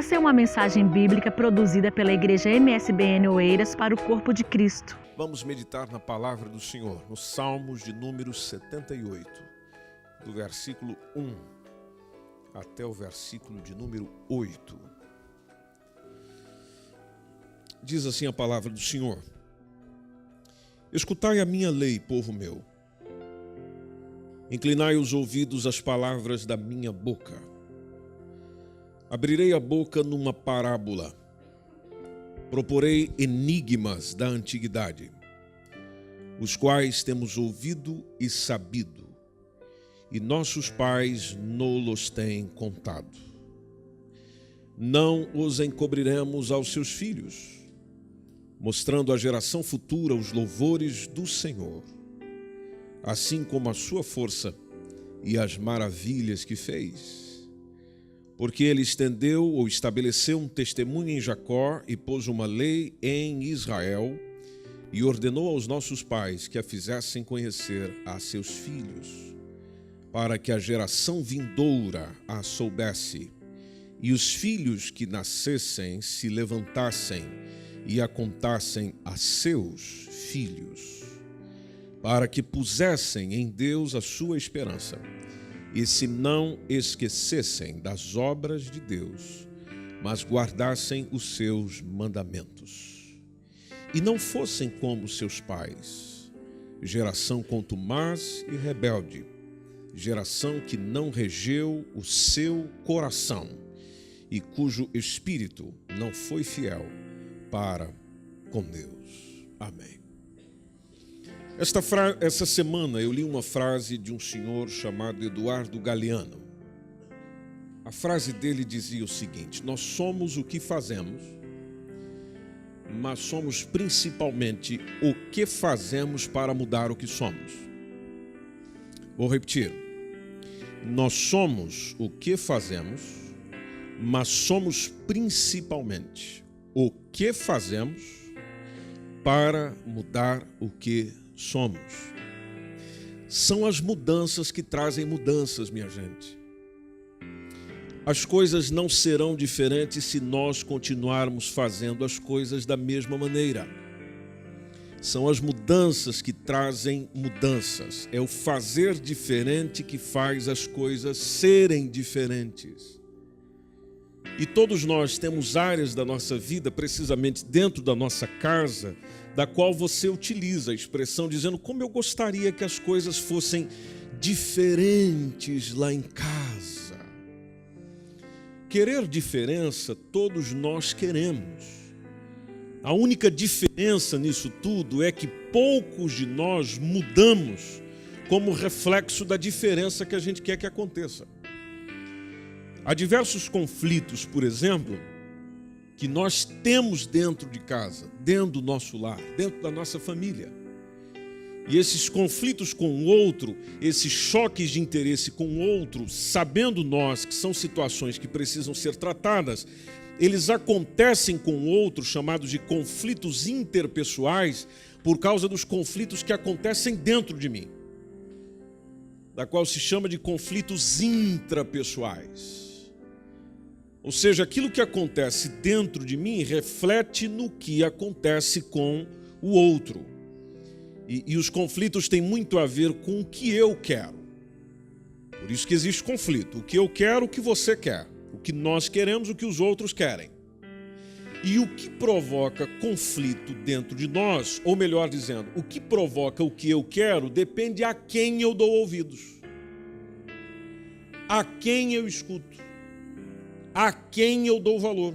Essa é uma mensagem bíblica produzida pela Igreja MSBN Oeiras para o Corpo de Cristo. Vamos meditar na palavra do Senhor, nos Salmos de número 78, do versículo 1 até o versículo de número 8. Diz assim a palavra do Senhor: Escutai a minha lei, povo meu. Inclinai os ouvidos às palavras da minha boca. Abrirei a boca numa parábola. Proporei enigmas da antiguidade, os quais temos ouvido e sabido, e nossos pais no-los têm contado. Não os encobriremos aos seus filhos, mostrando à geração futura os louvores do Senhor, assim como a sua força e as maravilhas que fez. Porque ele estendeu ou estabeleceu um testemunho em Jacó e pôs uma lei em Israel e ordenou aos nossos pais que a fizessem conhecer a seus filhos, para que a geração vindoura a soubesse, e os filhos que nascessem se levantassem e a contassem a seus filhos, para que pusessem em Deus a sua esperança, e se não esquecessem das obras de Deus, mas guardassem os seus mandamentos, e não fossem como seus pais, geração contumaz e rebelde, geração que não regeu o seu coração, e cujo espírito não foi fiel para com Deus. Amém. Essa semana eu li uma frase de um senhor chamado Eduardo Galeano. A frase dele dizia o seguinte: nós somos o que fazemos, mas somos principalmente o que fazemos para mudar o que somos. Vou repetir. Nós somos o que fazemos, mas somos principalmente o que fazemos para mudar o que somos. São as mudanças que trazem mudanças, minha gente. As coisas não serão diferentes se nós continuarmos fazendo as coisas da mesma maneira. São as mudanças que trazem mudanças. É o fazer diferente que faz as coisas serem diferentes. E todos nós temos áreas da nossa vida, precisamente dentro da nossa casa, da qual você utiliza a expressão dizendo: como eu gostaria que as coisas fossem diferentes lá em casa. Querer diferença, todos nós queremos. A única diferença nisso tudo é que poucos de nós mudamos como reflexo da diferença que a gente quer que aconteça. Há diversos conflitos, por exemplo, que nós temos dentro de casa, dentro do nosso lar, dentro da nossa família. E esses conflitos com o outro, esses choques de interesse com o outro, sabendo nós que são situações que precisam ser tratadas, eles acontecem com o outro, chamados de conflitos interpessoais, por causa dos conflitos que acontecem dentro de mim, da qual se chama de conflitos intrapessoais. Ou seja, aquilo que acontece dentro de mim reflete no que acontece com o outro. E os conflitos têm muito a ver com o que eu quero. Por isso que existe conflito. O que eu quero, o que você quer. O que nós queremos, o que os outros querem. E o que provoca conflito dentro de nós, ou melhor dizendo, o que provoca o que eu quero, depende a quem eu dou ouvidos. A quem eu escuto. A quem eu dou valor,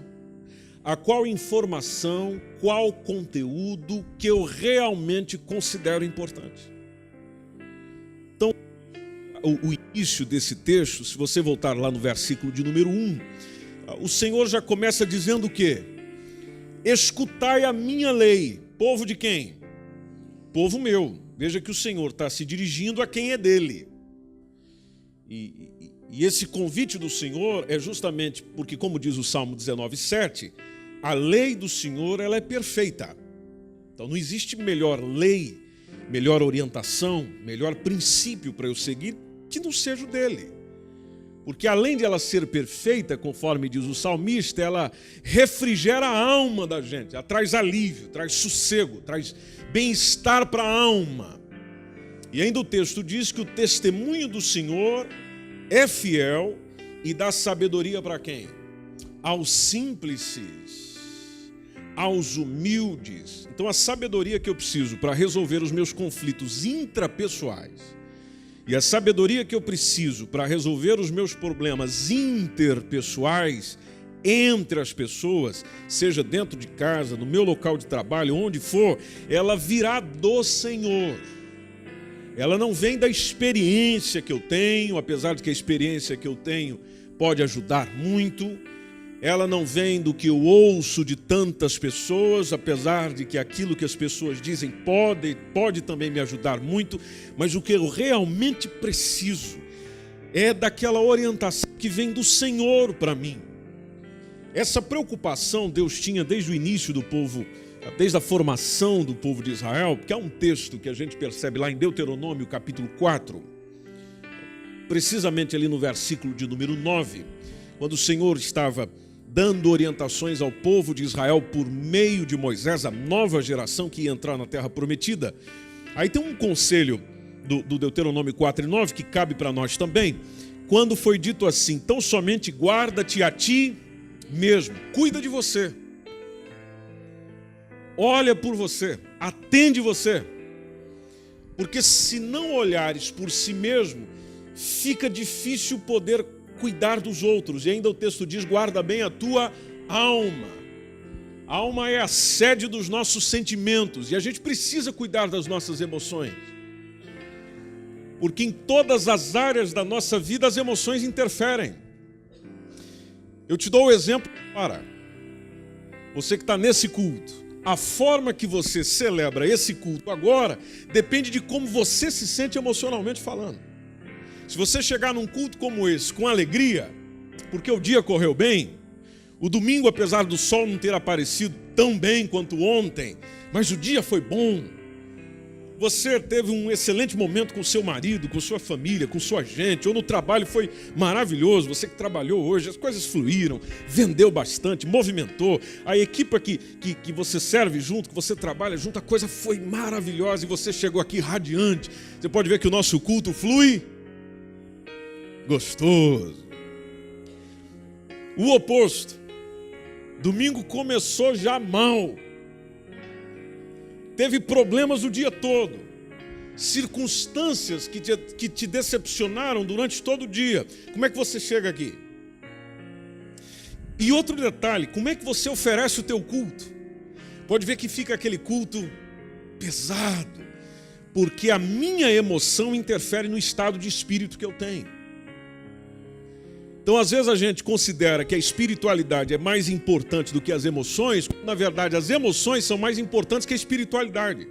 a qual informação, qual conteúdo que eu realmente considero importante. Então, o início desse texto, se você voltar lá no versículo de número 1, o Senhor já começa dizendo o quê? Escutai a minha lei. Povo de quem? Povo meu. Veja que o Senhor está se dirigindo a quem é dele. E esse convite do Senhor é justamente porque, como diz o Salmo 19:7, a lei do Senhor ela é perfeita. Então não existe melhor lei, melhor orientação, melhor princípio para eu seguir que não seja o dele. Porque além de ela ser perfeita, conforme diz o salmista, ela refrigera a alma da gente, ela traz alívio, traz sossego, traz bem-estar para a alma. E ainda o texto diz que o testemunho do Senhor é fiel e dá sabedoria para quem? Aos simples, aos humildes. Então a sabedoria que eu preciso para resolver os meus conflitos intrapessoais e a sabedoria que eu preciso para resolver os meus problemas interpessoais entre as pessoas, seja dentro de casa, no meu local de trabalho, onde for, ela virá do Senhor. Ela não vem da experiência que eu tenho, apesar de que a experiência que eu tenho pode ajudar muito. Ela não vem do que eu ouço de tantas pessoas, apesar de que aquilo que as pessoas dizem pode também me ajudar muito, mas o que eu realmente preciso é daquela orientação que vem do Senhor para mim. Essa preocupação Deus tinha desde o início do povo, desde a formação do povo de Israel, porque há um texto que a gente percebe lá em Deuteronômio, capítulo 4, precisamente ali no versículo de número 9, quando o Senhor estava dando orientações ao povo de Israel por meio de Moisés, a nova geração que ia entrar na terra prometida. Aí tem um conselho do Deuteronômio 4 e 9 que cabe para nós também, quando foi dito assim: tão somente guarda-te a ti mesmo, cuida de você, olha por você, atende você, porque se não olhares por si mesmo, fica difícil poder cuidar dos outros. E ainda o texto diz: guarda bem a tua alma. A alma é a sede dos nossos sentimentos e a gente precisa cuidar das nossas emoções, porque em todas as áreas da nossa vida as emoções interferem. Eu te dou o exemplo para você que está nesse culto. A forma que você celebra esse culto agora depende de como você se sente emocionalmente falando. Se você chegar num culto como esse com alegria, porque o dia correu bem, o domingo, apesar do sol não ter aparecido tão bem quanto ontem, mas o dia foi bom, você teve um excelente momento com seu marido, com sua família, com sua gente, ou no trabalho foi maravilhoso, você que trabalhou hoje, as coisas fluíram, vendeu bastante, movimentou, a equipe que você serve junto, que você trabalha junto, a coisa foi maravilhosa e você chegou aqui radiante. Você pode ver que o nosso culto flui gostoso. O oposto, domingo começou já mal, teve problemas o dia todo, circunstâncias que te decepcionaram durante todo o dia. Como é que você chega aqui? E outro detalhe, como é que você oferece o teu culto? Pode ver que fica aquele culto pesado, porque a minha emoção interfere no estado de espírito que eu tenho. Então, às vezes a gente considera que a espiritualidade é mais importante do que as emoções, quando, na verdade, as emoções são mais importantes que a espiritualidade.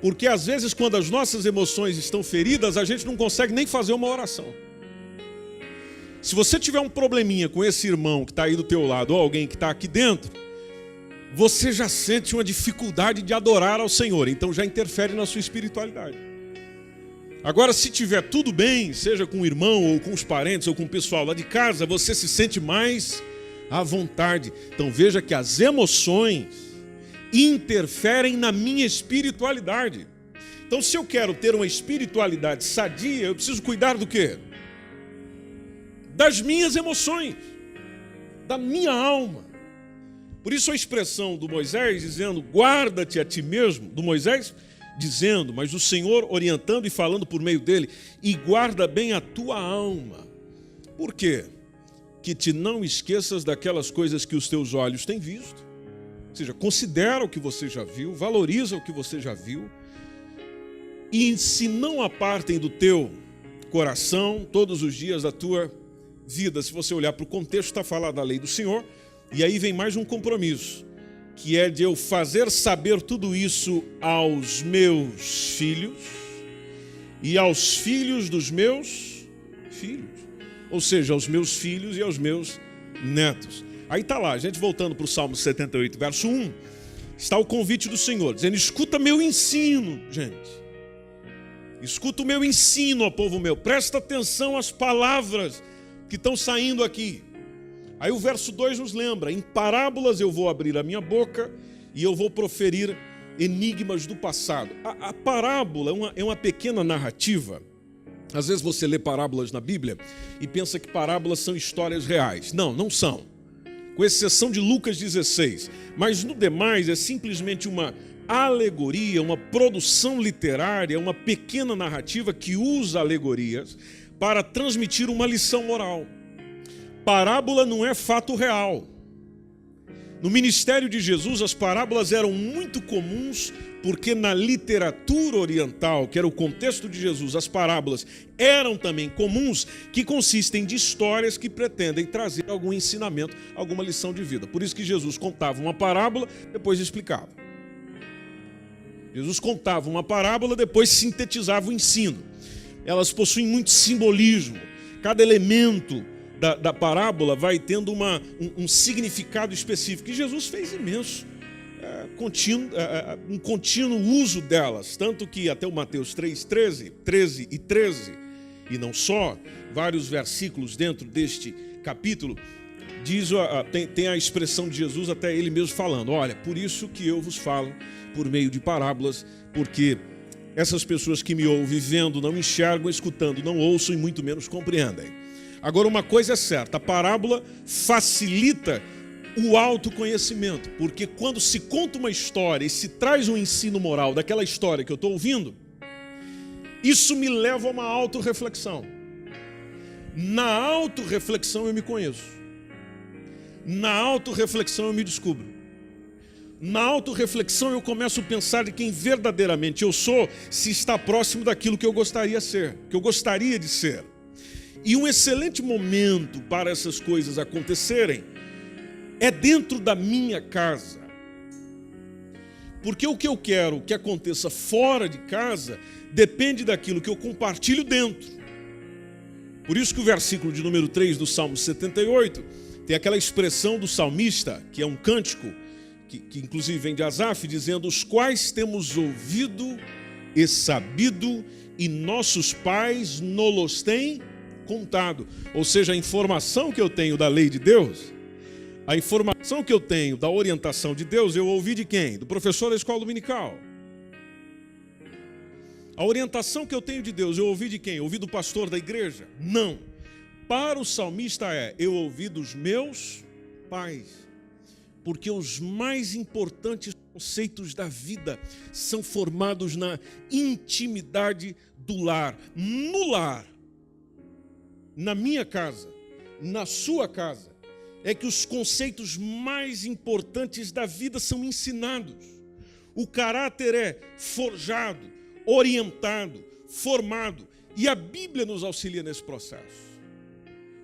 Porque, às vezes, quando as nossas emoções estão feridas, a gente não consegue nem fazer uma oração. Se você tiver um probleminha com esse irmão que está aí do teu lado, ou alguém que está aqui dentro, você já sente uma dificuldade de adorar ao Senhor, então já interfere na sua espiritualidade. Agora, se tiver tudo bem, seja com o irmão, ou com os parentes, ou com o pessoal lá de casa, você se sente mais à vontade. Então veja que as emoções interferem na minha espiritualidade. Então, se eu quero ter uma espiritualidade sadia, eu preciso cuidar do quê? Das minhas emoções, da minha alma. Por isso a expressão do Moisés dizendo, guarda-te a ti mesmo, do Moisés dizendo, mas o Senhor orientando e falando por meio dele, e guarda bem a tua alma. Por quê? Que te não esqueças daquelas coisas que os teus olhos têm visto. Ou seja, considera o que você já viu, valoriza o que você já viu, e se não apartem do teu coração todos os dias da tua vida. Se você olhar para o contexto, está falando da lei do Senhor, e aí vem mais um compromisso, que é de eu fazer saber tudo isso aos meus filhos e aos filhos dos meus filhos. Ou seja, aos meus filhos e aos meus netos. Aí está lá, a gente voltando para o Salmo 78, verso 1, está o convite do Senhor, dizendo, escuta meu ensino, gente. Escuta o meu ensino, ó povo meu. Presta atenção às palavras que estão saindo aqui. Aí o verso 2 nos lembra: em parábolas eu vou abrir a minha boca e eu vou proferir enigmas do passado. A parábola é uma pequena narrativa. Às vezes você lê parábolas na Bíblia e pensa que parábolas são histórias reais. Não, não são. Com exceção de Lucas 16. Mas no demais é simplesmente uma alegoria, uma produção literária, uma pequena narrativa que usa alegorias para transmitir uma lição moral. Parábola não é fato real. No ministério de Jesus, as parábolas eram muito comuns porque na literatura oriental, que era o contexto de Jesus, as parábolas eram também comuns, que consistem de histórias que pretendem trazer algum ensinamento, alguma lição de vida. Por isso que Jesus contava uma parábola, depois explicava. Jesus contava uma parábola, depois sintetizava o ensino. Elas possuem muito simbolismo. Cada elemento da parábola vai tendo um significado específico. E Jesus fez imenso, um contínuo uso delas. Tanto que até o Mateus 3:13, 13 e 13, e não só, vários versículos dentro deste capítulo, tem a expressão de Jesus, até ele mesmo falando: olha, por isso que eu vos falo por meio de parábolas, porque essas pessoas que me ouvem vendo não enxergam, escutando não ouçam e muito menos compreendem. Agora, uma coisa é certa: a parábola facilita o autoconhecimento, porque quando se conta uma história e se traz um ensino moral daquela história que eu estou ouvindo, isso me leva a uma autorreflexão. Na autorreflexão eu me conheço. Na autorreflexão eu me descubro. Na autorreflexão eu começo a pensar de quem verdadeiramente eu sou, se está próximo daquilo que eu gostaria de ser. E um excelente momento para essas coisas acontecerem é dentro da minha casa. Porque o que eu quero que aconteça fora de casa depende daquilo que eu compartilho dentro. Por isso que o versículo de número 3 do Salmo 78 tem aquela expressão do salmista, que é um cântico, que inclusive vem de Asaf, dizendo: os quais temos ouvido e sabido, e nossos pais nos têm contado. Ou seja, a informação que eu tenho da lei de Deus, a informação que eu tenho da orientação de Deus, eu ouvi de quem? Do professor da escola dominical. A orientação que eu tenho de Deus, eu ouvi de quem? Eu ouvi do pastor da igreja? Não. Para o salmista eu ouvi dos meus pais. Porque os mais importantes conceitos da vida são formados na intimidade do lar. No lar, na minha casa, na sua casa, é que os conceitos mais importantes da vida são ensinados. O caráter é forjado, orientado, formado. E a Bíblia nos auxilia nesse processo.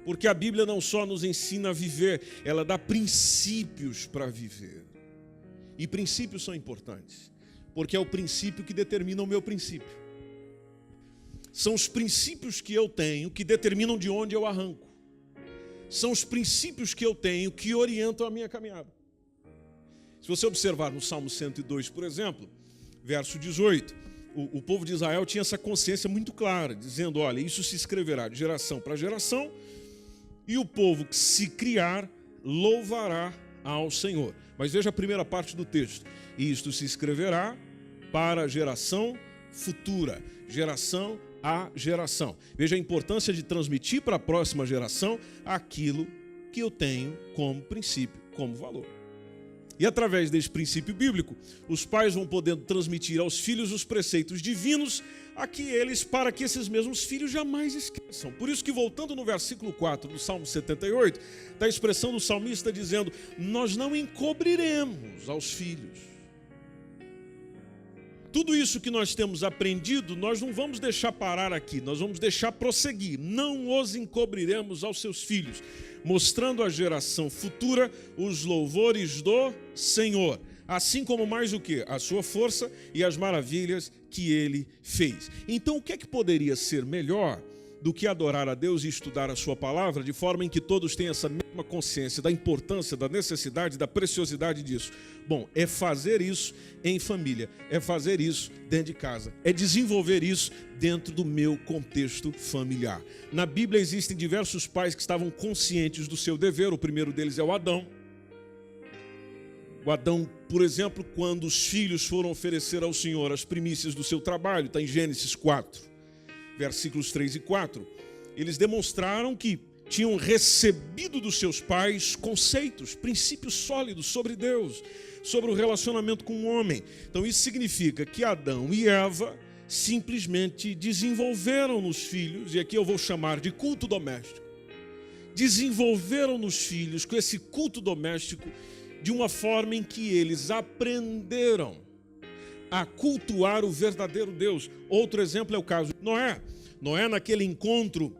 Porque a Bíblia não só nos ensina a viver, ela dá princípios para viver. E princípios são importantes, porque é o princípio que determina o meu princípio. São os princípios que eu tenho que determinam de onde eu arranco. São os princípios que eu tenho que orientam a minha caminhada. Se você observar no Salmo 102, por exemplo, verso 18, o povo de Israel tinha essa consciência muito clara, dizendo: olha, isso se escreverá de geração para geração, e o povo que se criar louvará ao Senhor. Mas veja a primeira parte do texto: isto se escreverá para a geração futura, geração a geração. Veja a importância de transmitir para a próxima geração aquilo que eu tenho como princípio, como valor. E através desse princípio bíblico, os pais vão podendo transmitir aos filhos os preceitos divinos para que esses mesmos filhos jamais esqueçam. Por isso que, voltando no versículo 4 do Salmo 78, está a expressão do salmista dizendo: nós não encobriremos aos filhos. Tudo isso que nós temos aprendido, nós não vamos deixar parar aqui, nós vamos deixar prosseguir. Não os encobriremos aos seus filhos, mostrando à geração futura os louvores do Senhor, assim como mais o que? A sua força e as maravilhas que ele fez. Então, o que é que poderia ser melhor do que adorar a Deus e estudar a sua palavra, de forma em que todos tenham essa mesma consciência da importância, da necessidade, da preciosidade disso? Bom, é fazer isso em família, é fazer isso dentro de casa, é desenvolver isso dentro do meu contexto familiar. Na Bíblia existem diversos pais que estavam conscientes do seu dever. O primeiro deles é o Adão. O Adão, por exemplo, quando os filhos foram oferecer ao Senhor as primícias do seu trabalho, está em Gênesis 4, versículos 3 e 4, eles demonstraram que tinham recebido dos seus pais conceitos, princípios sólidos sobre Deus, sobre o relacionamento com o homem. Então isso significa que Adão e Eva simplesmente desenvolveram nos filhos, e aqui eu vou chamar de culto doméstico, desenvolveram nos filhos com esse culto doméstico de uma forma em que eles aprenderam a cultuar o verdadeiro Deus. Outro exemplo é o caso de Noé. Noé, naquele encontro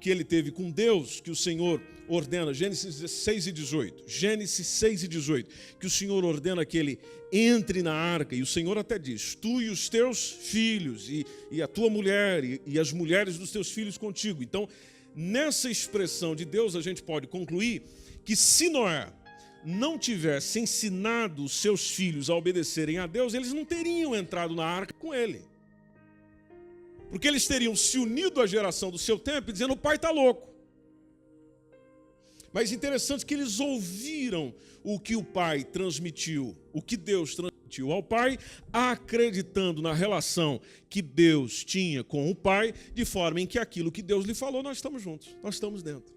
que ele teve com Deus, que o Senhor ordena, Gênesis 6 e 18, Gênesis 6 e 18, que o Senhor ordena que ele entre na arca, e o Senhor até diz, tu e os teus filhos, e a tua mulher, e as mulheres dos teus filhos contigo. Então, nessa expressão de Deus, a gente pode concluir que se Noé não tivesse ensinado os seus filhos a obedecerem a Deus, eles não teriam entrado na arca com ele. Porque eles teriam se unido à geração do seu tempo, dizendo, o pai está louco. Mas interessante que eles ouviram o que o pai transmitiu, o que Deus transmitiu ao pai, acreditando na relação que Deus tinha com o pai, de forma em que aquilo que Deus lhe falou, nós estamos juntos, nós estamos dentro.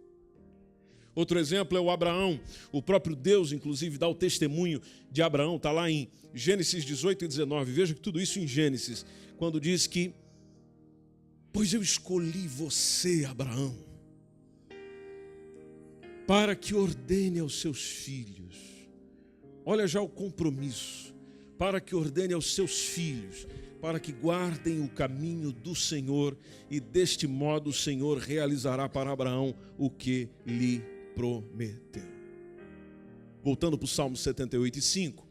Outro exemplo é o Abraão. O próprio Deus, inclusive, dá o testemunho de Abraão. Está lá em Gênesis 18 e 19. Veja que tudo isso em Gênesis, quando diz que, pois eu escolhi você, Abraão, para que ordene aos seus filhos. Olha já o compromisso. Para que ordene aos seus filhos, para que guardem o caminho do Senhor, e deste modo o Senhor realizará para Abraão o que lhe prometeu. Voltando para o Salmo 78 e 5,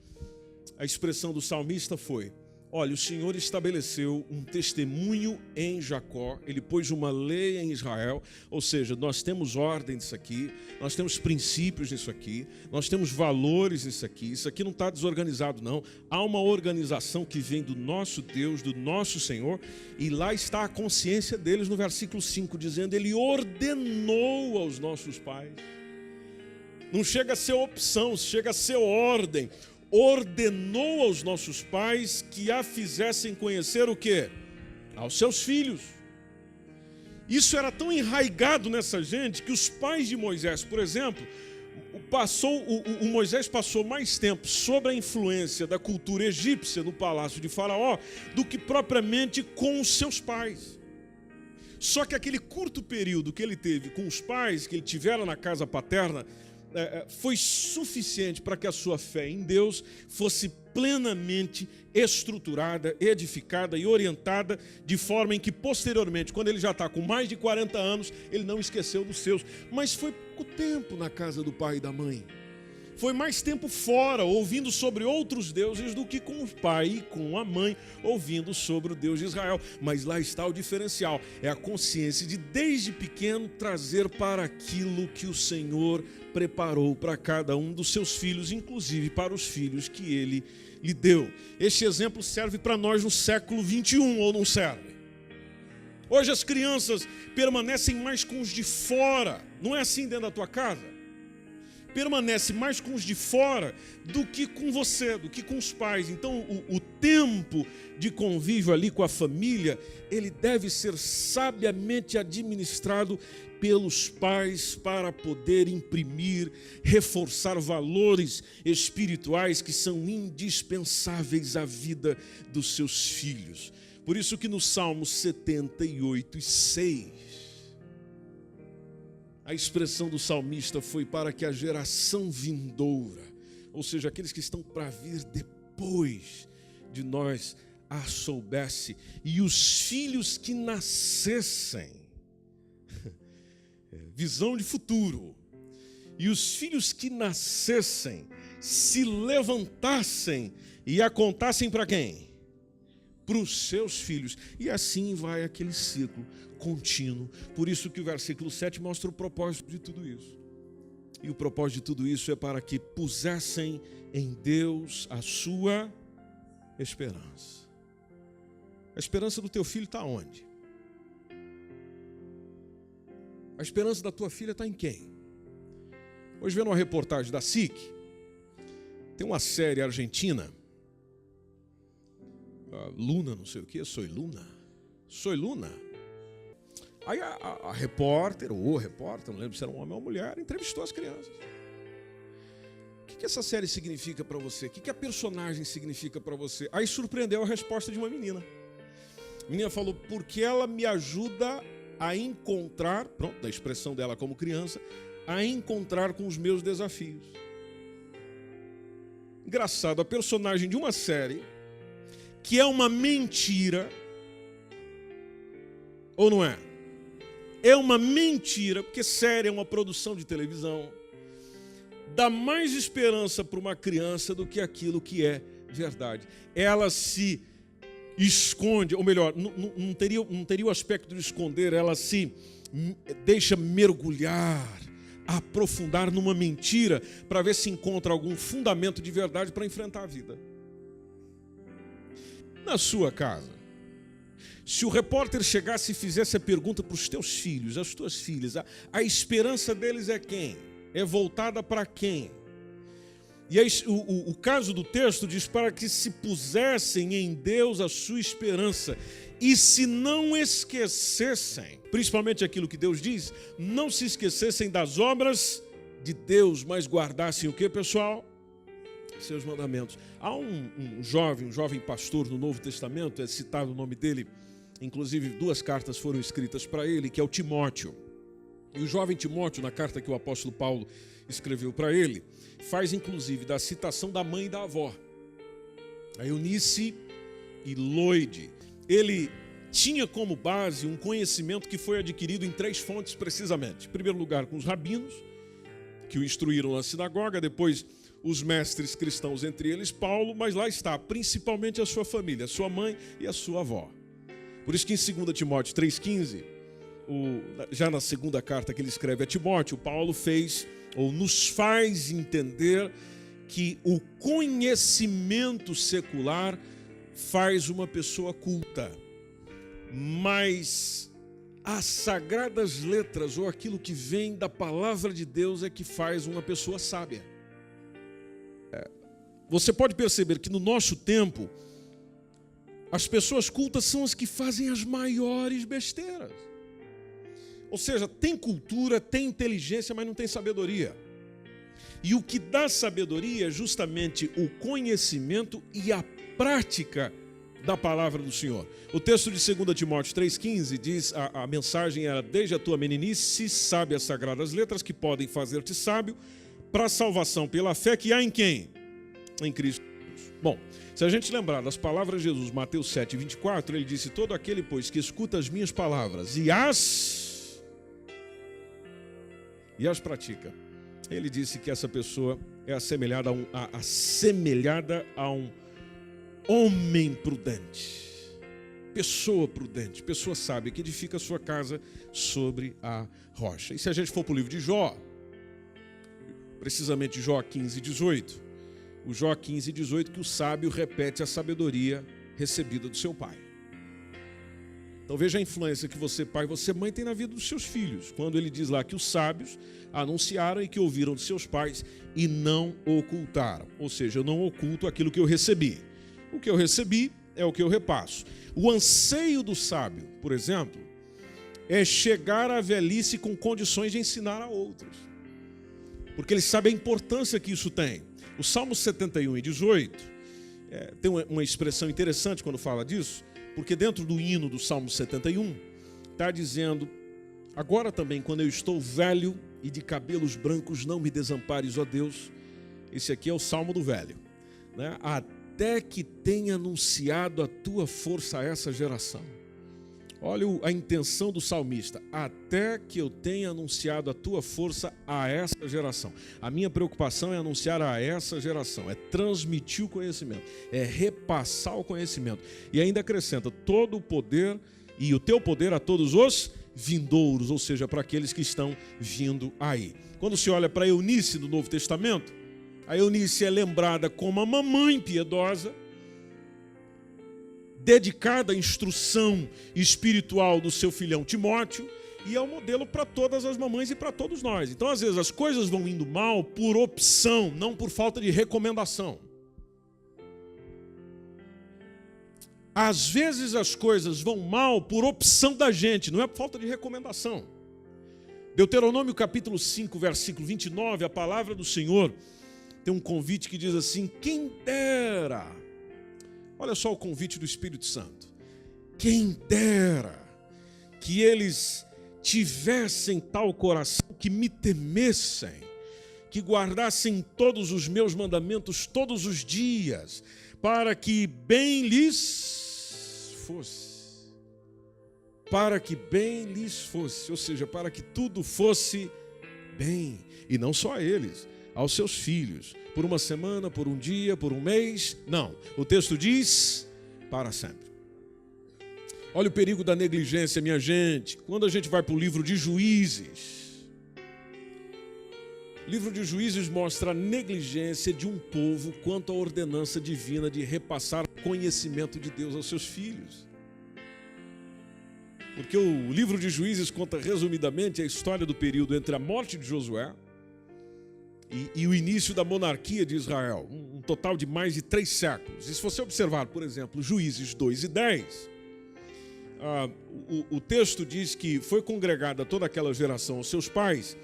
a expressão do salmista foi, olha, o Senhor estabeleceu um testemunho em Jacó, ele pôs uma lei em Israel, ou seja, nós temos ordem nisso aqui, nós temos princípios nisso aqui, nós temos valores nisso aqui, isso aqui não está desorganizado não, há uma organização que vem do nosso Deus, do nosso Senhor, e lá está a consciência deles no versículo 5, dizendo, ele ordenou aos nossos pais. Não chega a ser opção, chega a ser ordem. Ordenou aos nossos pais que a fizessem conhecer o quê? Aos seus filhos. Isso era tão enraizado nessa gente que os pais de Moisés, por exemplo, o Moisés passou mais tempo sob a influência da cultura egípcia no palácio de Faraó do que propriamente com os seus pais. Só que aquele curto período que ele teve com os pais, que ele tivera na casa paterna, foi suficiente para que a sua fé em Deus fosse plenamente estruturada, edificada e orientada, de forma em que posteriormente, quando ele já está com mais de 40 anos, ele não esqueceu dos seus. Mas foi pouco tempo na casa do pai e da mãe. Foi mais tempo fora, ouvindo sobre outros deuses, do que com o pai e com a mãe, ouvindo sobre o Deus de Israel. Mas lá está o diferencial, é a consciência de, desde pequeno, trazer para aquilo que o Senhor preparou para cada um dos seus filhos, inclusive para os filhos que ele lhe deu. Este exemplo serve para nós no século 21, ou não serve? Hoje as crianças permanecem mais com os de fora, não é assim dentro da tua casa? Permanece mais com os de fora do que com você, do que com os pais. Então o tempo de convívio ali com a família, ele deve ser sabiamente administrado pelos pais para poder imprimir, reforçar valores espirituais que são indispensáveis à vida dos seus filhos. Por isso que no Salmo 78 e 6, a expressão do salmista foi para que a geração vindoura, ou seja, aqueles que estão para vir depois de nós, a soubesse, e os filhos que nascessem, visão de futuro, e os filhos que nascessem se levantassem e a contassem para quem? para os seus filhos. E assim vai aquele ciclo contínuo. Por isso que o versículo 7 mostra o propósito de tudo isso. E o propósito de tudo isso é para que pusessem em Deus a sua esperança. A esperança do teu filho está onde? A esperança da tua filha está em quem? Hoje, vendo uma reportagem da SIC, tem uma série argentina, Luna, não sei o que, Soy Luna. Aí a repórter, ou o repórter, não lembro se era um homem ou uma mulher, entrevistou as crianças. O que essa série significa para você? O que a personagem significa para você? Aí surpreendeu a resposta de uma menina. A menina falou, porque ela me ajuda a encontrar, pronto, da expressão dela como criança, a encontrar com os meus desafios. Engraçado, a personagem de uma série, que é uma mentira, ou não é? É uma mentira, porque série é uma produção de televisão, dá mais esperança para uma criança do que aquilo que é verdade. Ela se esconde, ou melhor, não teria o aspecto de esconder, ela se deixa mergulhar, aprofundar numa mentira para ver se encontra algum fundamento de verdade para enfrentar a vida. Na sua casa, se o repórter chegasse e fizesse a pergunta para os teus filhos, as tuas filhas, a esperança deles é quem? É voltada para quem? E aí, o caso do texto diz para que se pusessem em Deus a sua esperança e se não esquecessem, principalmente aquilo que Deus diz, não se esquecessem das obras de Deus, mas guardassem o que, pessoal? Seus mandamentos. Há um jovem pastor no Novo Testamento, é citado o nome dele, inclusive 2 cartas foram escritas para ele, que é o Timóteo. E o jovem Timóteo, na carta que o apóstolo Paulo escreveu para ele, faz inclusive da citação da mãe e da avó, a Eunice e Loide. Ele tinha como base um conhecimento que foi adquirido em 3 fontes precisamente. Em primeiro lugar, com os rabinos, que o instruíram na sinagoga, depois os mestres cristãos, entre eles Paulo, mas lá está, principalmente a sua família, a sua mãe e a sua avó. Por isso que em 2 Timóteo 3,15, já na segunda carta que ele escreve a Timóteo, Paulo fez, ou nos faz entender que o conhecimento secular faz uma pessoa culta, mas as sagradas letras, ou aquilo que vem da palavra de Deus, é que faz uma pessoa sábia. Você pode perceber que no nosso tempo, as pessoas cultas são as que fazem as maiores besteiras. Ou seja, tem cultura, tem inteligência, mas não tem sabedoria. E o que dá sabedoria é justamente o conhecimento e a prática da palavra do Senhor. O texto de 2 Timóteo 3,15 diz, a mensagem era, desde a tua meninice, sabe as sagradas letras que podem fazer-te sábio para a salvação pela fé que há em quem? Em Cristo Jesus. Bom, se a gente lembrar das palavras de Jesus, Mateus 7,24, ele disse, todo aquele, pois, que escuta as minhas palavras e as pratica. Ele disse que essa pessoa é assemelhada a um homem prudente, pessoa prudente, pessoa sábia, que edifica a sua casa sobre a rocha. E se a gente for para o livro de Jó, precisamente Jó 15:18, o Jó 15:18, que o sábio repete a sabedoria recebida do seu pai. Então veja a influência que você, pai, você, mãe, tem na vida dos seus filhos. Quando ele diz lá que os sábios anunciaram e que ouviram de seus pais e não ocultaram. Ou seja, eu não oculto aquilo que eu recebi. O que eu recebi é o que eu repasso. O anseio do sábio, por exemplo, é chegar à velhice com condições de ensinar a outros. Porque ele sabe a importância que isso tem. O Salmo 71:18 tem uma expressão interessante quando fala disso, porque dentro do hino do Salmo 71 está dizendo, agora também quando eu estou velho e de cabelos brancos, não me desampares, ó Deus. Esse aqui é o Salmo do velho, né? Até que tenha anunciado a tua força a essa geração. Olha a intenção do salmista: até que eu tenha anunciado a tua força a essa geração. A minha preocupação é anunciar a essa geração, é transmitir o conhecimento, é repassar o conhecimento. E ainda acrescenta: todo o poder e o teu poder a todos os vindouros, ou seja, para aqueles que estão vindo aí. Quando se olha para Eunice no Novo Testamento, a Eunice é lembrada como a mamãe piedosa, dedicada à instrução espiritual do seu filhão Timóteo, e é um modelo para todas as mamães e para todos nós. Então, às vezes, as coisas vão indo mal por opção, não por falta de recomendação. Às vezes as coisas vão mal por opção da gente, não é por falta de recomendação. Deuteronômio capítulo 5, versículo 29, a palavra do Senhor tem um convite que diz assim: quem dera, olha só o convite do Espírito Santo, quem dera que eles tivessem tal coração que me temessem, que guardassem todos os meus mandamentos todos os dias, para que bem lhes fosse. Para que bem lhes fosse, ou seja, para que tudo fosse bem. E não só a eles, aos seus filhos, por uma semana, por um dia, por um mês. Não, o texto diz: para sempre. Olha o perigo da negligência, minha gente. Quando a gente vai para o livro de Juízes, o livro de Juízes mostra a negligência de um povo quanto à ordenança divina de repassar o conhecimento de Deus aos seus filhos. Porque o livro de Juízes conta resumidamente a história do período entre a morte de Josué e o início da monarquia de Israel, um total de mais de 3 séculos. E se você observar, por exemplo, Juízes 2 e 10, o texto diz que foi congregada toda aquela geração aos seus pais,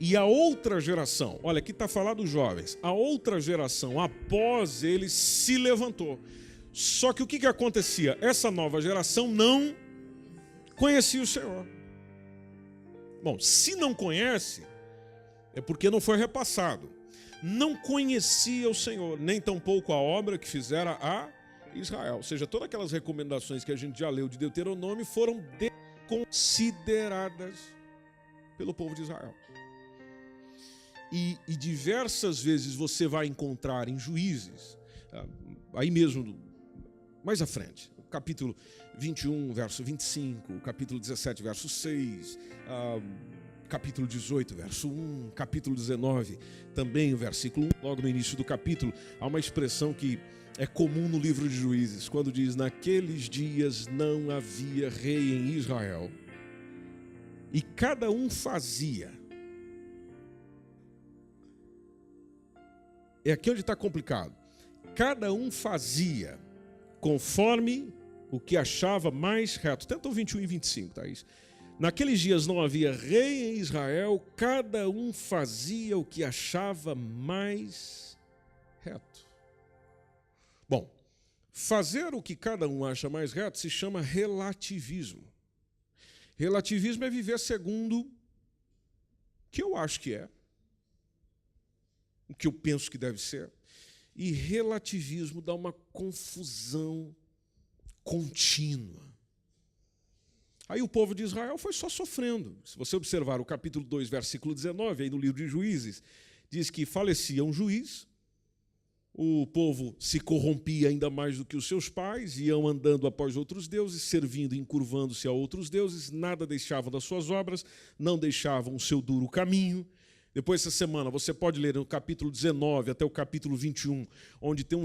e a outra geração, olha, aqui está falando dos jovens, a outra geração após eles se levantou. Só que o que acontecia? Essa nova geração não conhecia o Senhor. Bom, se não conhece, é porque não foi repassado. Não conhecia o Senhor, nem tampouco a obra que fizera a Israel. Ou seja, todas aquelas recomendações que a gente já leu de Deuteronômio foram desconsideradas pelo povo de Israel. E diversas vezes você vai encontrar em Juízes, aí mesmo, mais à frente, capítulo 21, verso 25, capítulo 17, verso 6, capítulo 18, verso 1, capítulo 19, também o versículo 1, logo no início do capítulo, há uma expressão que é comum no livro de Juízes, quando diz: naqueles dias não havia rei em Israel, e cada um fazia. É aqui onde está complicado. Cada um fazia conforme o que achava mais reto. Tenta o 21 e 25, tá isso? Naqueles dias não havia rei em Israel, cada um fazia o que achava mais reto. Bom, fazer o que cada um acha mais reto se chama relativismo. Relativismo é viver segundo o que eu acho que é, o que eu penso que deve ser. E relativismo dá uma confusão contínua. Aí o povo de Israel foi só sofrendo. Se você observar o capítulo 2, versículo 19, aí no livro de Juízes, diz que falecia um juiz, o povo se corrompia ainda mais do que os seus pais, iam andando após outros deuses, servindo e encurvando-se a outros deuses, nada deixavam das suas obras, não deixavam o seu duro caminho. Depois, essa semana, você pode ler no capítulo 19 até o capítulo 21, onde tem um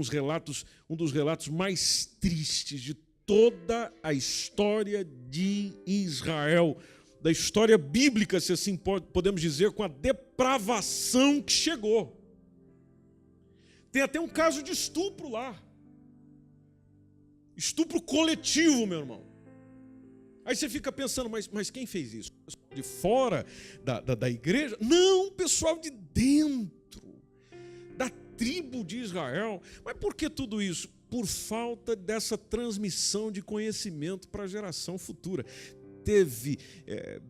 dos relatos mais tristes de toda a história de Israel, da história bíblica, se assim podemos dizer, com a depravação que chegou. Tem até um caso de estupro lá. Estupro coletivo, meu irmão. Aí você fica pensando, mas quem fez isso? De fora da igreja? Não, pessoal de dentro, da tribo de Israel. Mas por que tudo isso? Por falta dessa transmissão de conhecimento para a geração futura. Teve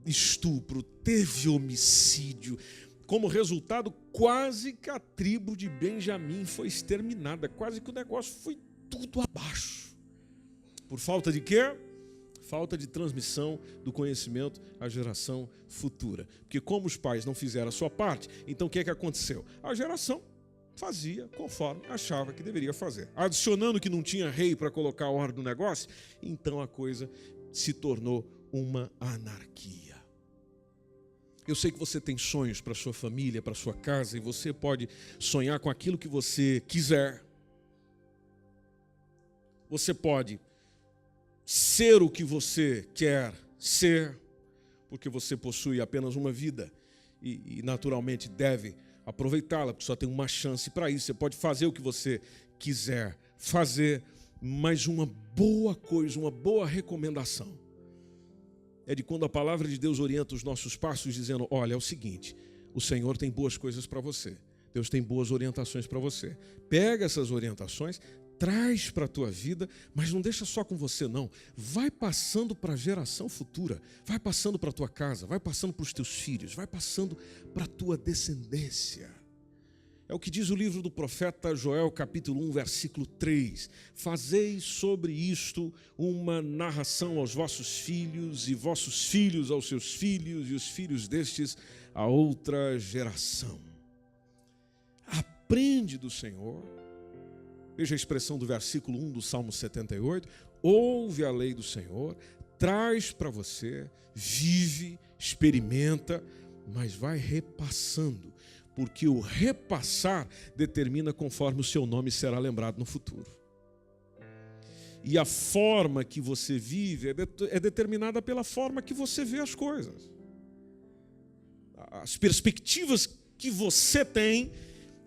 estupro, teve homicídio. Como resultado, quase que a tribo de Benjamim foi exterminada. Quase que o negócio foi tudo abaixo. Por falta de quê? Falta de transmissão do conhecimento à geração futura. Porque como os pais não fizeram a sua parte, então o que é que aconteceu? A geração fazia conforme achava que deveria fazer. Adicionando que não tinha rei para colocar a ordem no negócio, então a coisa se tornou uma anarquia. Eu sei que você tem sonhos para sua família, para sua casa, e você pode sonhar com aquilo que você quiser. Você pode ser o que você quer ser, porque você possui apenas uma vida e naturalmente deve aproveitá-la, porque só tem uma chance para isso. Você pode fazer o que você quiser fazer, mas uma boa coisa, uma boa recomendação é de quando a palavra de Deus orienta os nossos passos dizendo, olha, é o seguinte, o Senhor tem boas coisas para você, Deus tem boas orientações para você. Pega essas orientações, traz para a tua vida, mas não deixa só com você não, vai passando para a geração futura, vai passando para a tua casa, vai passando para os teus filhos, vai passando para a tua descendência. É o que diz o livro do profeta Joel, capítulo 1, versículo 3. Fazei sobre isto uma narração aos vossos filhos, e vossos filhos aos seus filhos, e os filhos destes a outra geração. Aprende do Senhor. Veja a expressão do versículo 1 do Salmo 78. Ouve a lei do Senhor, traz para você, vive, experimenta, mas vai repassando, porque o repassar determina conforme o seu nome será lembrado no futuro. E a forma que você vive é determinada pela forma que você vê as coisas. As perspectivas que você tem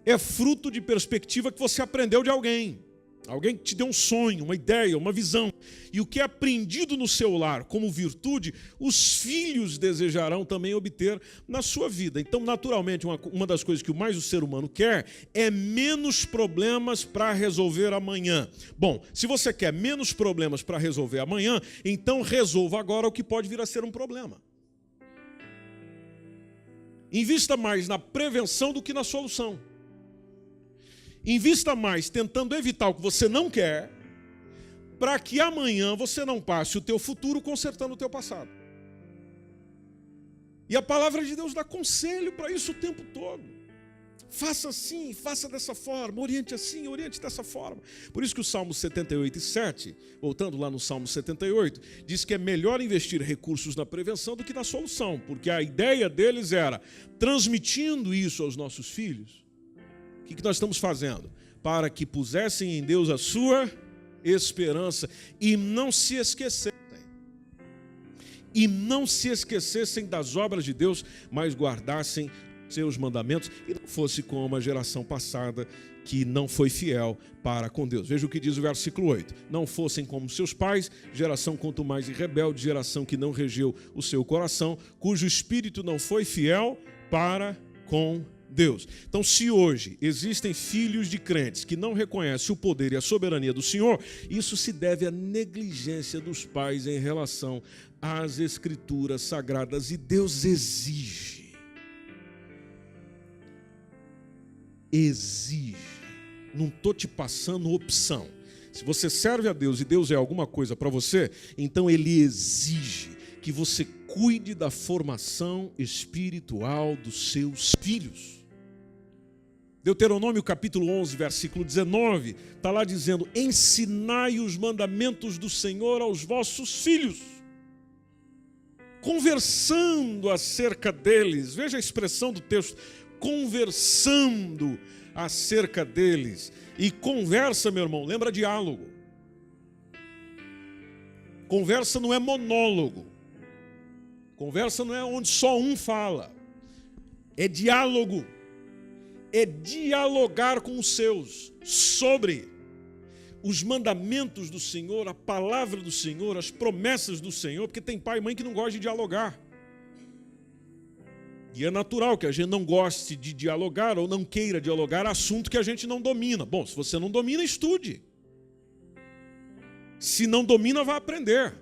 é fruto de perspectiva que você aprendeu de alguém. Alguém que te deu um sonho, uma ideia, uma visão. E o que é aprendido no seu lar como virtude, os filhos desejarão também obter na sua vida. Então, naturalmente, uma das coisas que mais o ser humano quer é menos problemas para resolver amanhã. Bom, se você quer menos problemas para resolver amanhã, então resolva agora o que pode vir a ser um problema. Invista mais na prevenção do que na solução. Invista mais tentando evitar o que você não quer, para que amanhã você não passe o teu futuro consertando o teu passado. E a palavra de Deus dá conselho para isso o tempo todo. Faça assim, faça dessa forma, oriente assim, oriente dessa forma. Por isso que o Salmo 78:7, voltando lá no Salmo 78, diz que é melhor investir recursos na prevenção do que na solução, porque a ideia deles era, transmitindo isso aos nossos filhos, o que nós estamos fazendo? Para que pusessem em Deus a sua esperança e não se esquecessem. E não se esquecessem das obras de Deus, mas guardassem seus mandamentos e não fosse como a geração passada que não foi fiel para com Deus. Veja o que diz o versículo 8. Não fossem como seus pais, geração quanto mais rebelde, geração que não regeu o seu coração, cujo espírito não foi fiel para com Deus. Então, se hoje existem filhos de crentes que não reconhecem o poder e a soberania do Senhor, isso se deve à negligência dos pais em relação às Escrituras Sagradas. E Deus exige. Não estou te passando opção. Se você serve a Deus e Deus é alguma coisa para você, então Ele exige que você cuide da formação espiritual dos seus filhos. Deuteronômio capítulo 11, versículo 19, está lá dizendo, ensinai os mandamentos do Senhor aos vossos filhos, conversando acerca deles. Veja a expressão do texto, conversando acerca deles. E conversa, meu irmão, lembra diálogo. Conversa não é monólogo. Conversa não é onde só um fala. É diálogo. É dialogar com os seus sobre os mandamentos do Senhor, a palavra do Senhor, as promessas do Senhor, porque tem pai e mãe que não gostam de dialogar. E é natural que a gente não goste de dialogar ou não queira dialogar assunto que a gente não domina. Bom, se você não domina, estude. Se não domina, vá aprender.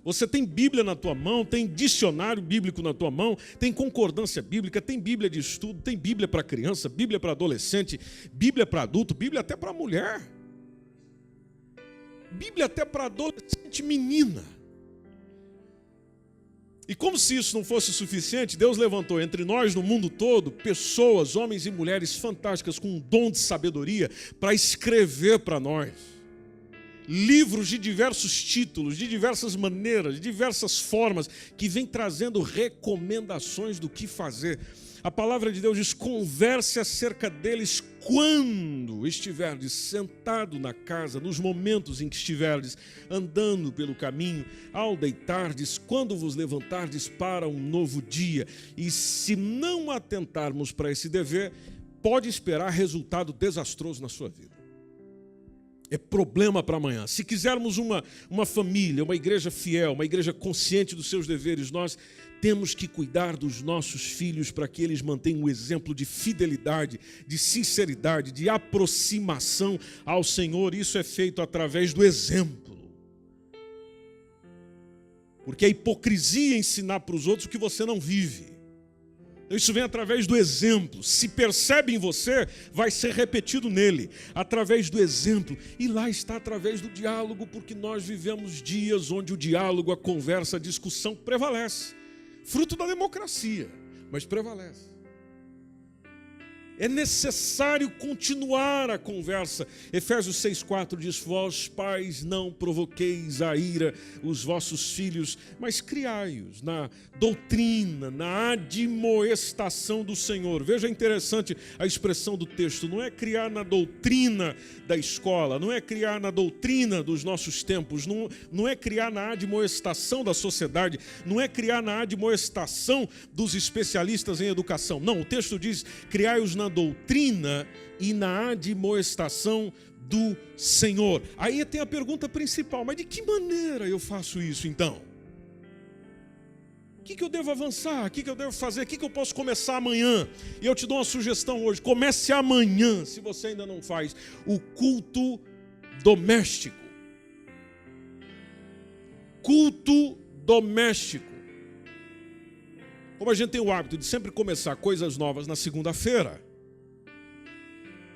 Você tem Bíblia na tua mão, tem dicionário bíblico na tua mão, tem concordância bíblica, tem Bíblia de estudo, tem Bíblia para criança, Bíblia para adolescente, Bíblia para adulto, Bíblia até para mulher. Bíblia até para adolescente menina. E como se isso não fosse suficiente, Deus levantou entre nós, no mundo todo, pessoas, homens e mulheres fantásticas com um dom de sabedoria para escrever para nós. Livros de diversos títulos, de diversas maneiras, de diversas formas, que vêm trazendo recomendações do que fazer. A palavra de Deus diz: converse acerca deles quando estiverdes sentado na casa, nos momentos em que estiverdes andando pelo caminho, ao deitardes, quando vos levantardes para um novo dia. E se não atentarmos para esse dever, pode esperar resultado desastroso na sua vida. É problema para amanhã. Se quisermos uma família, uma igreja fiel, uma igreja consciente dos seus deveres, nós temos que cuidar dos nossos filhos para que eles mantenham um exemplo de fidelidade, de sinceridade, de aproximação ao Senhor. Isso é feito através do exemplo. Porque a hipocrisia é ensinar para os outros o que você não vive. Isso vem através do exemplo. Se percebe em você, vai ser repetido nele, através do exemplo. E lá está através do diálogo, porque nós vivemos dias onde o diálogo, a conversa, a discussão prevalece. Fruto da democracia, mas prevalece. É necessário continuar a conversa. Efésios 6,4 diz: vós, pais, não provoqueis a ira os vossos filhos, mas criai-os na doutrina, na admoestação do Senhor. Veja, interessante a expressão do texto. Não é criar na doutrina da escola, não é criar na doutrina dos nossos tempos, não é criar na admoestação da sociedade, não é criar na admoestação dos especialistas em educação. Não, o texto diz: criai-os na doutrina e na admoestação do Senhor. Aí tem a pergunta principal: mas de que maneira eu faço isso então? O que eu devo avançar? O que eu devo fazer? O que eu posso começar amanhã? E eu te dou uma sugestão hoje: comece amanhã, se você ainda não faz, o culto doméstico. Culto doméstico. Como a gente tem o hábito de sempre começar coisas novas na segunda-feira,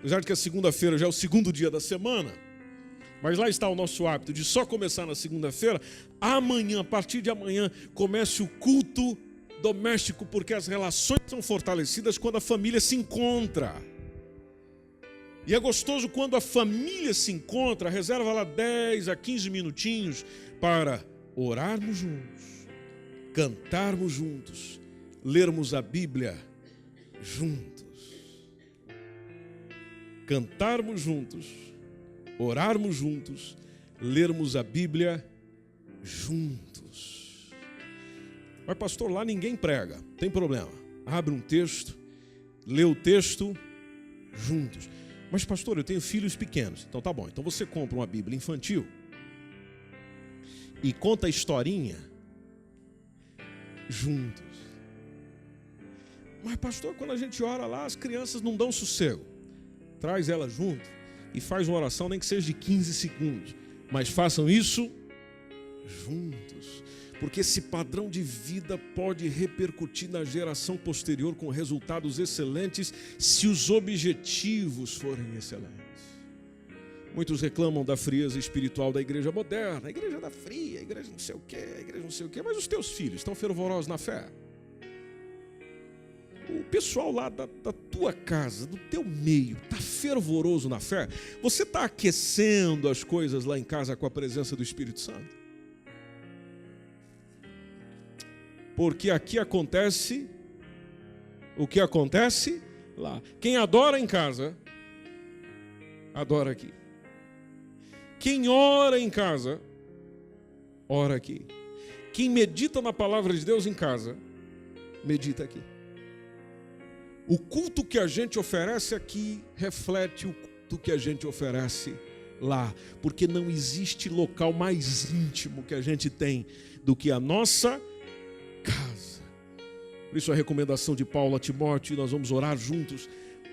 apesar de que a segunda-feira já é o segundo dia da semana, mas lá está o nosso hábito de só começar na segunda-feira. Amanhã, a partir de amanhã, comece o culto doméstico, porque as relações são fortalecidas quando a família se encontra. E é gostoso quando a família se encontra. Reserva lá 10 a 15 minutinhos para orarmos juntos, cantarmos juntos, lermos a Bíblia juntos. Cantarmos juntos, orarmos juntos, lermos a Bíblia juntos. Mas pastor, lá ninguém prega. Tem problema. Abre um texto, lê o texto juntos. Mas pastor, eu tenho filhos pequenos. Então tá bom. Então você compra uma Bíblia infantil e conta a historinha juntos. Mas pastor, quando a gente ora lá, as crianças não dão sossego. Traz ela junto e faz uma oração, nem que seja de 15 segundos. Mas façam isso juntos. Porque esse padrão de vida pode repercutir na geração posterior com resultados excelentes, se os objetivos forem excelentes. Muitos reclamam da frieza espiritual da igreja moderna. A igreja da fria, a igreja não sei o quê, a igreja não sei o quê. Mas os teus filhos estão fervorosos na fé? O pessoal lá da tua casa, do teu meio, está fervoroso na fé? Você está aquecendo as coisas lá em casa com a presença do Espírito Santo? Porque aqui acontece o que acontece lá. Quem adora em casa, adora aqui. Quem ora em casa, ora aqui. Quem medita na palavra de Deus em casa, medita aqui. O culto que a gente oferece aqui reflete o culto que a gente oferece lá, porque não existe local mais íntimo que a gente tem do que a nossa casa. Por isso a recomendação de Paulo a Timóteo, nós vamos orar juntos,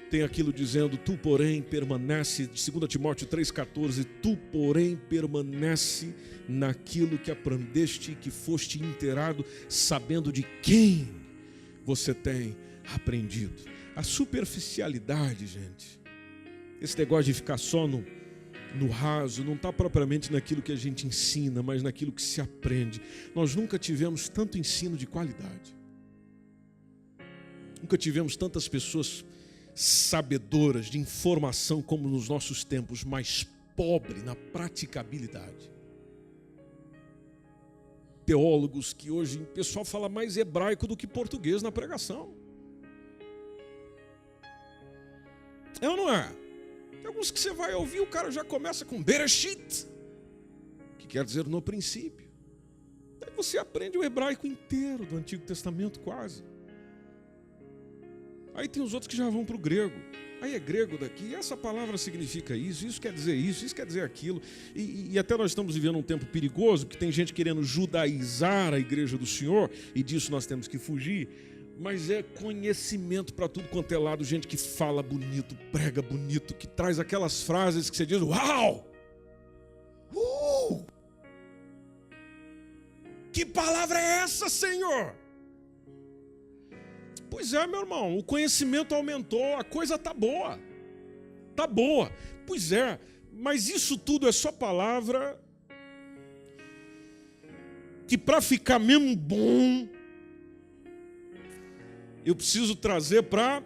tem aquilo dizendo: tu porém permanece, 2 Timóteo 3,14, tu porém permanece naquilo que aprendeste e que foste inteirado, sabendo de quem você tem aprendido. A superficialidade, gente, esse negócio de ficar só no no raso, não está propriamente naquilo que a gente ensina, mas naquilo que se aprende. Nós nunca tivemos tanto ensino de qualidade. Nunca tivemos tantas pessoas sabedoras de informação como nos nossos tempos, mas pobre na praticabilidade. Teólogos que hoje o pessoal fala mais hebraico do que português na pregação. É ou não é? Tem alguns que você vai ouvir, o cara já começa com Bereshit, que quer dizer no princípio. Aí você aprende o hebraico inteiro do Antigo Testamento quase. Aí tem os outros que já vão para o grego. Aí é grego daqui, essa palavra significa isso quer dizer isso quer dizer aquilo. E até nós estamos vivendo um tempo perigoso, que tem gente querendo judaizar a igreja do Senhor, e disso nós temos que fugir. Mas é conhecimento para tudo quanto é lado, gente que fala bonito, prega bonito, que traz aquelas frases que você diz, uau! Que palavra é essa, Senhor? Pois é, meu irmão, o conhecimento aumentou, a coisa tá boa. Tá boa. Pois é, mas isso tudo é só palavra que para ficar mesmo bom, eu preciso trazer para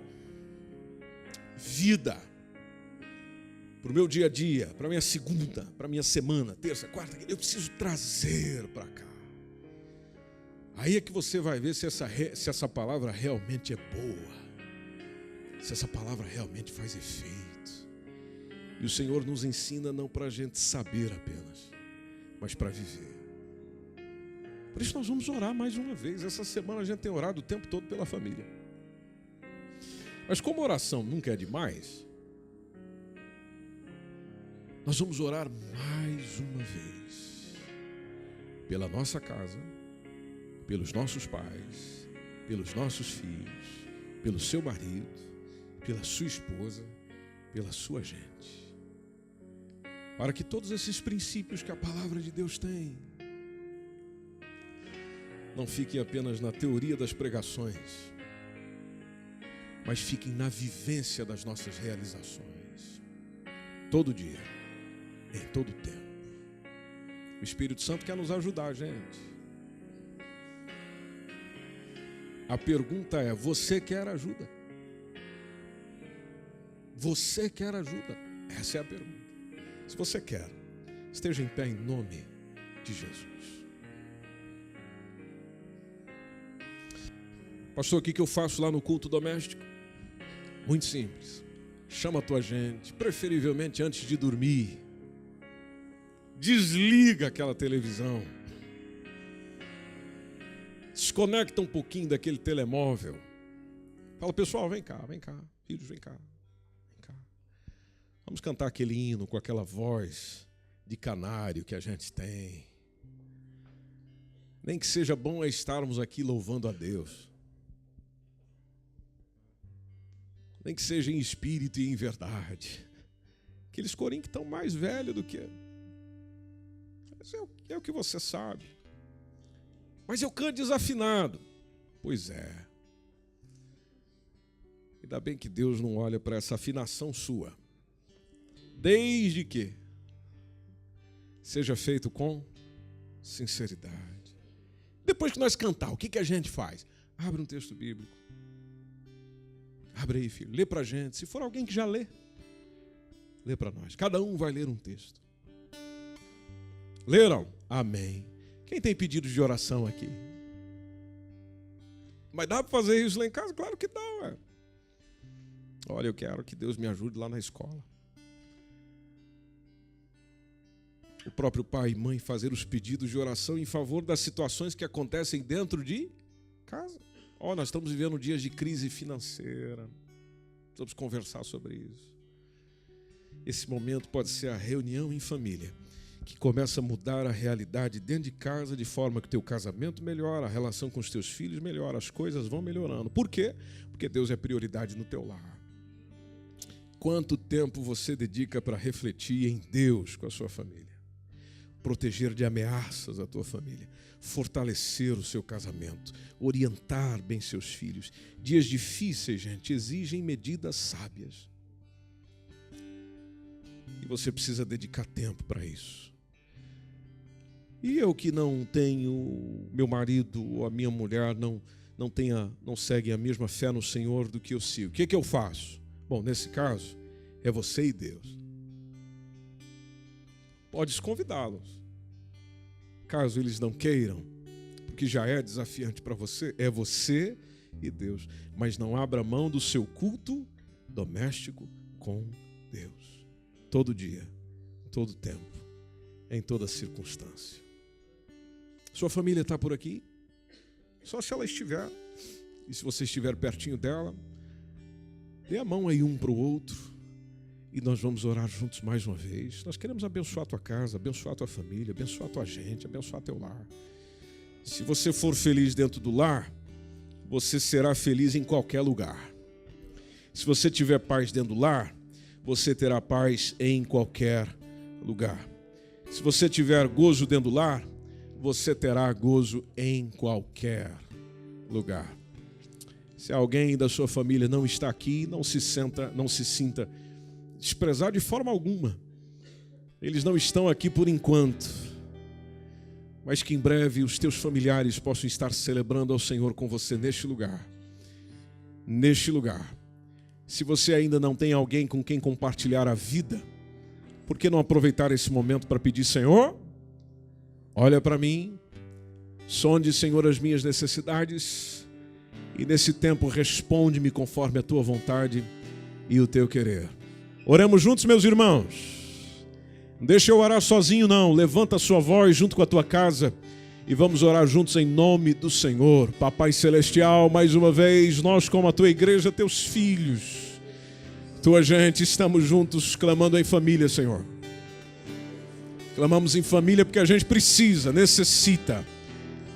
vida. Para o meu dia a dia, para a minha segunda, para a minha semana, terça, quarta, eu preciso trazer para cá. Aí é que você vai ver se essa palavra realmente é boa, se essa palavra realmente faz efeito. E o Senhor nos ensina não para a gente saber apenas, mas para viver. Por isso nós vamos orar mais uma vez. Essa semana a gente tem orado o tempo todo pela família. Mas como oração nunca é demais, nós vamos orar mais uma vez pela nossa casa, pelos nossos pais, pelos nossos filhos, pelo seu marido, pela sua esposa, pela sua gente. Para que todos esses princípios que a palavra de Deus tem não fiquem apenas na teoria das pregações, mas fiquem na vivência das nossas realizações. Todo dia, em todo tempo. O Espírito Santo quer nos ajudar, gente. A pergunta é, você quer ajuda? Você quer ajuda? Essa é a pergunta. Se você quer, esteja em pé em nome de Jesus. Pastor, o que eu faço lá no culto doméstico? Muito simples. Chama a tua gente, preferivelmente antes de dormir. Desliga aquela televisão. Desconecta um pouquinho daquele telemóvel. Fala, pessoal, vem cá, filhos, vem cá. Vamos cantar aquele hino com aquela voz de canário que a gente tem. Nem que seja bom estarmos aqui louvando a Deus. Nem que seja em espírito e em verdade. Aqueles corinhos que estão mais velhos do que... É o que você sabe. Mas eu canto desafinado. Pois é. Ainda bem que Deus não olha para essa afinação sua. Desde que seja feito com sinceridade. Depois que nós cantar, o que a gente faz? Abre um texto bíblico. Abre aí, filho. Lê para a gente. Se for alguém que já lê para nós. Cada um vai ler um texto. Leram? Amém. Quem tem pedidos de oração aqui? Mas dá para fazer isso lá em casa? Claro que dá, ué. Olha, eu quero que Deus me ajude lá na escola. O próprio pai e mãe fazer os pedidos de oração em favor das situações que acontecem dentro de casa. Nós estamos vivendo dias de crise financeira. Vamos conversar sobre isso. Esse momento pode ser a reunião em família, que começa a mudar a realidade dentro de casa, de forma que o teu casamento melhora, a relação com os teus filhos melhora, as coisas vão melhorando. Por quê? Porque Deus é prioridade no teu lar. Quanto tempo você dedica para refletir em Deus com a sua família? Proteger de ameaças a tua família, fortalecer o seu casamento, orientar bem seus filhos. Dias difíceis, gente, exigem medidas sábias. E você precisa dedicar tempo para isso. E eu que não tenho, meu marido ou a minha mulher não seguem a mesma fé no Senhor do que eu sigo. O que eu faço? Bom, nesse caso, é você e Deus. Podes convidá-los. Caso eles não queiram, porque já é desafiante para você, é você e Deus. Mas não abra mão do seu culto doméstico com Deus. Todo dia, todo tempo, em toda circunstância. Sua família está por aqui? Só se ela estiver. E se você estiver pertinho dela, dê a mão aí um para o outro. E nós vamos orar juntos mais uma vez. Nós queremos abençoar a tua casa, abençoar a tua família, abençoar a tua gente, abençoar teu lar. Se você for feliz dentro do lar, você será feliz em qualquer lugar. Se você tiver paz dentro do lar, você terá paz em qualquer lugar. Se você tiver gozo dentro do lar, você terá gozo em qualquer lugar. Se alguém da sua família não está aqui, não se sinta desprezado de forma alguma. Eles não estão aqui por enquanto, mas que em breve os teus familiares possam estar celebrando ao Senhor com você neste lugar. Neste lugar. Se você ainda não tem alguém com quem compartilhar a vida, por que não aproveitar esse momento para pedir: Senhor, olha para mim, sonde, Senhor, as minhas necessidades, e nesse tempo responde-me conforme a tua vontade e o teu querer. Oremos juntos, meus irmãos. Não deixa eu orar sozinho, não. Levanta a sua voz junto com a tua casa e vamos orar juntos em nome do Senhor. Papai Celestial, mais uma vez, nós como a tua igreja, teus filhos, tua gente, estamos juntos clamando em família, Senhor. Clamamos em família porque a gente precisa, necessita,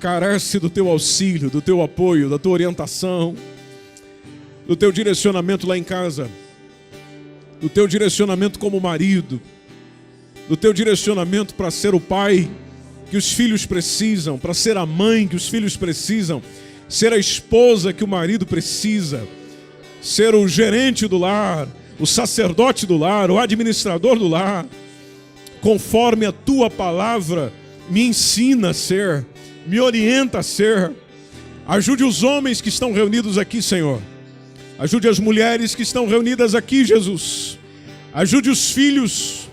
carece do teu auxílio, do teu apoio, da tua orientação, do teu direcionamento lá em casa, do teu direcionamento como marido, do teu direcionamento para ser o pai que os filhos precisam, para ser a mãe que os filhos precisam, ser a esposa que o marido precisa, ser o gerente do lar, o sacerdote do lar, o administrador do lar, conforme a tua palavra me ensina a ser, me orienta a ser. Ajude os homens que estão reunidos aqui, Senhor. Ajude as mulheres que estão reunidas aqui, Jesus. Ajude os filhos.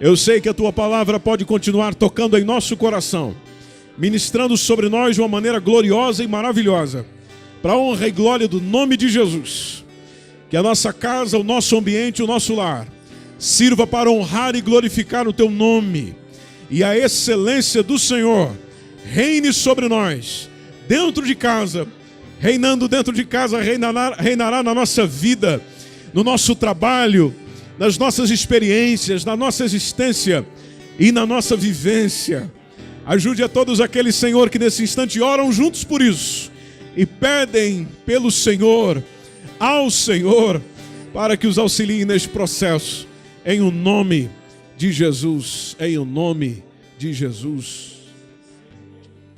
Eu sei que a tua palavra pode continuar tocando em nosso coração, ministrando sobre nós de uma maneira gloriosa e maravilhosa, para a honra e glória do nome de Jesus. Que a nossa casa, o nosso ambiente, o nosso lar sirva para honrar e glorificar o teu nome, e a excelência do Senhor reine sobre nós, dentro de casa. Reinando dentro de casa, reinará na nossa vida, no nosso trabalho, nas nossas experiências, na nossa existência e na nossa vivência. Ajude a todos aqueles, Senhor, que nesse instante oram juntos por isso e pedem pelo Senhor, ao Senhor, para que os auxilie neste processo, em o nome de Jesus, em o nome de Jesus.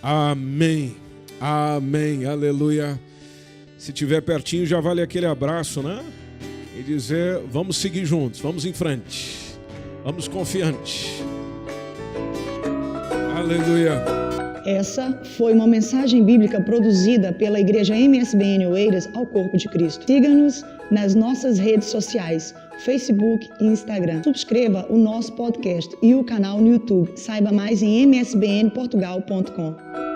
Amém. Amém, aleluia. Se estiver pertinho, já vale aquele abraço, né? E dizer: vamos seguir juntos, vamos em frente, vamos confiante. Aleluia. Essa foi uma mensagem bíblica produzida pela Igreja MSBN Oeiras ao Corpo de Cristo. Siga-nos nas nossas redes sociais, Facebook e Instagram. Subscreva o nosso podcast e o canal no YouTube. Saiba mais em msbnportugal.com.